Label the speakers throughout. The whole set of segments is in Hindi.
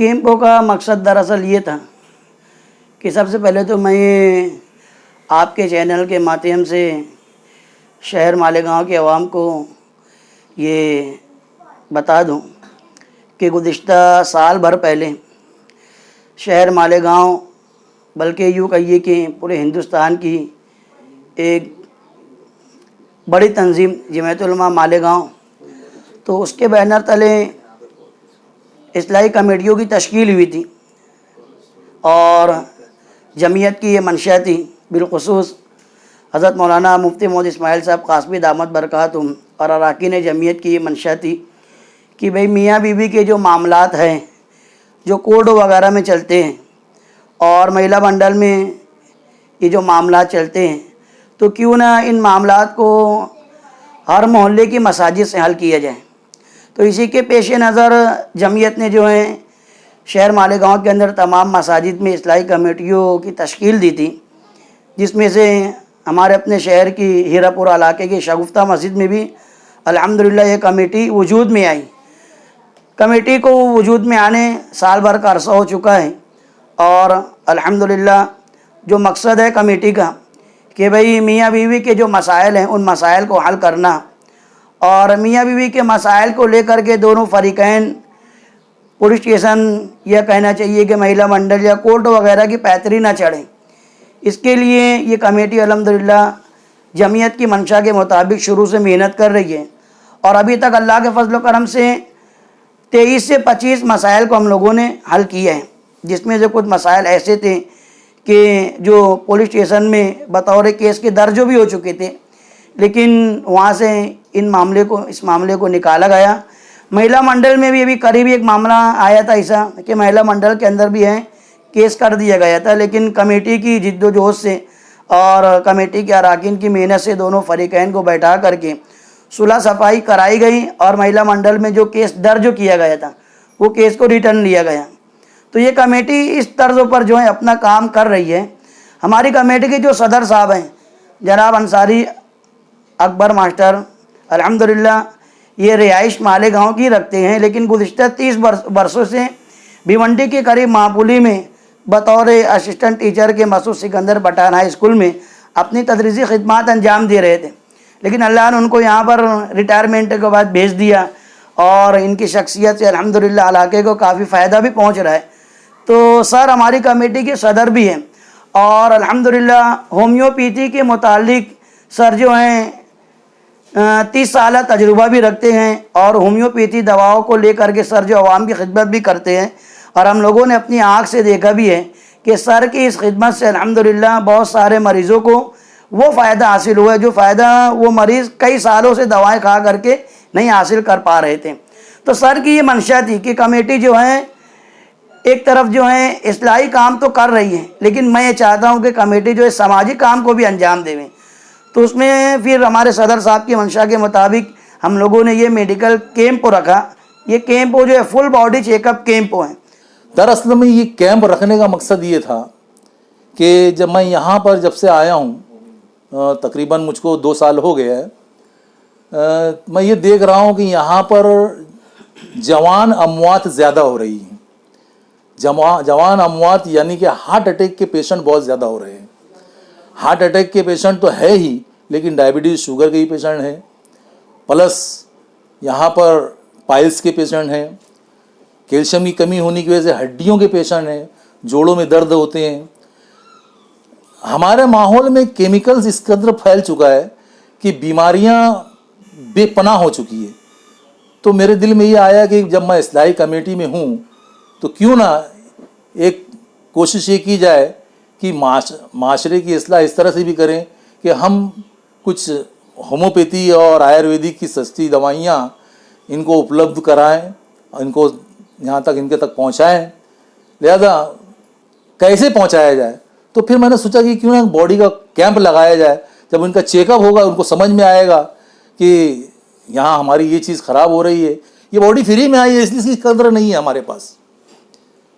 Speaker 1: कैंपों का मकसद दरअसल ये था कि सबसे पहले तो मैं आपके चैनल के माध्यम से शहर मालेगांव के अवाम को ये बता दूं कि गुज़िश्ता साल भर पहले शहर मालेगांव बल्कि यूँ कहिए कि पूरे हिंदुस्तान की एक बड़ी तंजीम जमीयत उलमा मालेगांव, तो उसके बैनर तले इस्लाही कमेटियों की तश्कील हुई थी और जमीयत की ये मंशा थी, बिलखुसूस हज़रत मौलाना मुफ्ती मोहम्मद इस्माइल साहब कासमी दामत बरकातुहूम और अरकान जमीयत की ये मंशा थी कि भाई मियाँ बीवी के जो मामलात हैं जो कोर्ट वगैरह में चलते हैं और महिला मंडल में ये जो मामलात चलते हैं, तो क्यों ना इन मामलात को हर मोहल्ले की मसाजिद से हल किया जाए। तो इसी के पेश नज़र जमीयत ने जो है शहर मालेगांव के अंदर तमाम मसाजिद में इस्लाही कमेटियों की तश्कील दी थी, जिसमें से हमारे अपने शहर की हीरापुरा इलाके की शगुफ्ता मस्जिद में भी अल्हम्दुलिल्लाह ये कमेटी वजूद में आई। कमेटी को वजूद में आने साल भर का अरसा हो चुका है और अल्हम्दुलिल्लाह जो मकसद है कमेटी का कि भाई मियाँ बीवी के जो मसाइल हैं उन मसाइल को हल करना और मियाँ बीवी के मसाइल को लेकर के दोनों फ़रीक़ैन पुलिस स्टेशन यह कहना चाहिए कि महिला मंडल या कोर्ट वगैरह की पैतरी ना चढ़े। इसके लिए ये कमेटी अल्हम्दुलिल्लाह जमीयत की मंशा के मुताबिक शुरू से मेहनत कर रही है और अभी तक अल्लाह के फजल करम से 23 से 25 मसाइल को हम लोगों ने हल किया है, जिसमें से कुछ मसाइल ऐसे थे कि जो पुलिस स्टेशन में बतौर केस के दर्ज भी हो चुके थे, लेकिन वहाँ से इस मामले को निकाला गया। महिला मंडल में भी अभी करीब एक मामला आया था ऐसा कि महिला मंडल के अंदर भी है केस कर दिया गया था, लेकिन कमेटी की जिद्दोजहद से और कमेटी के अरकान की मेहनत से दोनों फ़रीक़ैन को बैठा करके सुलह सफाई कराई गई और महिला मंडल में जो केस दर्ज किया गया था वो केस को रिटर्न लिया गया। तो ये कमेटी इस तर्ज़ पर जो है अपना काम कर रही है। हमारी कमेटी के जो सदर साहब हैं जनाब अंसारी अकबर मास्टर, अल्हम्दुलिल्लाह ये रिहाइश मालेगांव की रखते हैं, लेकिन गुज़िश्ता 30 बरसों से भिवंडी के करीब मापुली में बतौर असिस्टेंट टीचर के मसूद सिकंदर पठान हाई स्कूल में अपनी तदरीसी खिदमात अंजाम दे रहे थे, लेकिन अल्लाह ने उनको यहाँ पर रिटायरमेंट के बाद भेज दिया और इनकी शख्सियत से अल्हम्दुलिल्लाह इलाके को काफ़ी फ़ायदा भी पहुँच रहा है। तो सर हमारी कमेटी के सदर भी हैं और अल्हम्दुलिल्लाह होम्योपैथी के मुतालिक सर जो हैं 30 साल तजुर्बा भी रखते हैं और होम्योपैथी दवाओं को लेकर के सर जो आवाम की खिदमत भी करते हैं और हम लोगों ने अपनी आँख से देखा भी है कि सर की इस खिदमत से अल्हम्दुलिल्लाह बहुत सारे मरीज़ों को वो फ़ायदा हासिल हुआ है जो फ़ायदा वो मरीज़ कई सालों से दवाएं खा करके नहीं हासिल कर पा रहे थे। तो सर की ये मंशा थी कि कमेटी जो है एक तरफ जो है इस्लाही काम तो कर रही है, लेकिन मैं ये चाहता हूँ कि कमेटी जो है समाजी काम को भी अंजाम देवें। तो उसमें फिर हमारे सदर साहब की मंशा के मुताबिक हम लोगों ने ये मेडिकल कैंप रखा। ये कैंप जो है फुल बॉडी चेकअप कैंप है।
Speaker 2: दरअसल में ये कैंप रखने का मकसद ये था कि जब मैं यहाँ पर जब से आया हूँ तकरीबन मुझको 2 साल हो गया है, मैं ये देख रहा हूँ कि यहाँ पर जवान अमवात ज़्यादा हो रही हैं। जवान अमवात यानी कि हार्ट अटैक के पेशेंट बहुत ज़्यादा हो रहे हैं। हार्ट अटैक के पेशेंट तो है ही, लेकिन डायबिटीज़ शुगर के ही पेशेंट हैं, प्लस यहाँ पर पाइल्स के पेशेंट हैं, कैल्शियम की कमी होने की वजह से हड्डियों के पेशेंट हैं, जोड़ों में दर्द होते हैं। हमारे माहौल में केमिकल्स इस कदर फैल चुका है कि बीमारियां बेपनाह हो चुकी है। तो मेरे दिल में ये आया कि जब मैं इस्लाही कमेटी में हूँ तो क्यों ना एक कोशिश ये की जाए कि माशरे की इस्लाह इस तरह से भी करें कि हम कुछ होम्योपैथी और आयुर्वेदिक की सस्ती दवाइयाँ इनको उपलब्ध कराएं, इनको यहाँ तक इनके तक पहुँचाएं। लिहाजा कैसे पहुँचाया जाए, तो फिर मैंने सोचा कि क्यों ना बॉडी का कैंप लगाया जाए। जब उनका चेकअप होगा उनको समझ में आएगा कि यहाँ हमारी ये चीज़ ख़राब हो रही है, ये बॉडी फ्री में आई है इसलिए इसकी कदर नहीं है हमारे पास,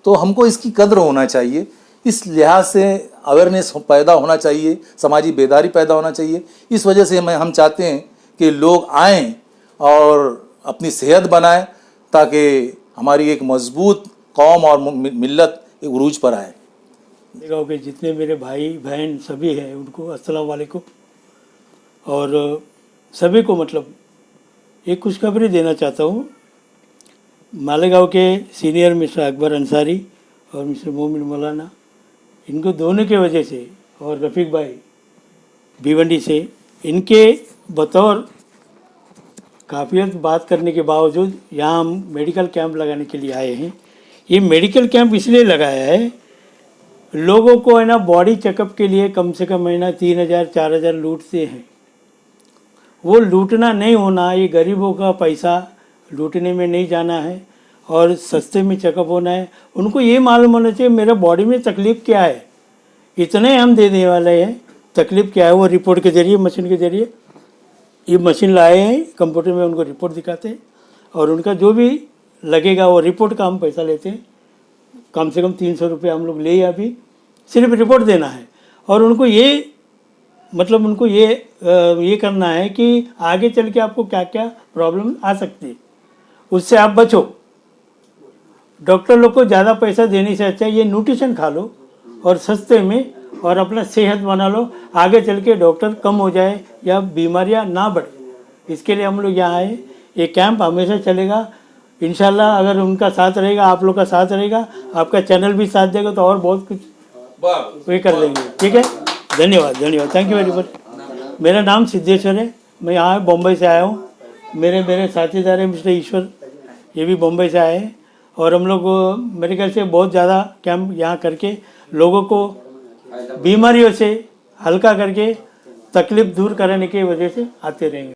Speaker 2: तो हमको इसकी कदर होना चाहिए। इस लिहाज से अवेयरनेस पैदा होना चाहिए, समाजी बेदारी पैदा होना चाहिए। इस वजह से हम चाहते हैं कि लोग आएँ और अपनी सेहत बनाएं ताकि हमारी एक मजबूत कौम और मिल्लत एक उरूज पर आए।
Speaker 3: गाँव के जितने मेरे भाई बहन सभी हैं उनको अस्सलाम वालेकुम। और सभी को मतलब एक खुशखबरी देना चाहता हूँ। मालेगांव के सीनियर मिस्टर अकबर अंसारी और मिस्टर मोमिन मौलाना, इनको दोनों के वजह से, और रफ़ीक भाई भिवंडी से, इनके बतौर काफ़ियत बात करने के बावजूद यहाँ हम मेडिकल कैंप लगाने के लिए आए हैं। ये मेडिकल कैंप इसलिए लगाया है, लोगों को है ना बॉडी चेकअप के लिए कम से कम है ना 3,000 4,000 लूटते हैं। वो लूटना नहीं होना, ये गरीबों का पैसा लूटने में नहीं जाना है और सस्ते में चेकअप होना है। उनको ये मालूम होना चाहिए मेरा बॉडी में तकलीफ़ क्या है, इतने हम दे देने वाले हैं। तकलीफ़ क्या है वो रिपोर्ट के ज़रिए, मशीन के ज़रिए, ये मशीन लाए हैं, कंप्यूटर में उनको रिपोर्ट दिखाते हैं और उनका जो भी लगेगा वो रिपोर्ट का हम पैसा लेते हैं। कम से कम 300 रुपये हम लोग ले, अभी सिर्फ रिपोर्ट देना है। और उनको ये मतलब उनको ये करना है कि आगे चल के आपको क्या क्या प्रॉब्लम आ सकती है, उससे आप बचो। डॉक्टर लोग को ज़्यादा पैसा देने से अच्छा ये न्यूट्रिशन खा लो और सस्ते में, और अपना सेहत बना लो। आगे चल के डॉक्टर कम हो जाए या बीमारियां ना बढ़े, इसके लिए हम लोग यहाँ आए। ये कैंप हमेशा चलेगा इंशाल्लाह। अगर उनका साथ रहेगा, आप लोग का साथ रहेगा, आपका चैनल भी साथ देगा तो और बहुत कुछ वे कर देंगे। ठीक है, धन्यवाद धन्यवाद, थैंक यू वेरी मच। मेरा नाम सिद्धेश्वर है, मैं यहाँ बम्बई से आया हूँ। मेरे साथीदार हैं मिस्टर ईश्वर, ये भी बम्बई से आए हैं। और हम लोग मेरे ख्याल से बहुत ज़्यादा कैंप यहाँ करके लोगों को बीमारियों से हल्का करके तकलीफ़ दूर कराने की वजह से आते रहेंगे।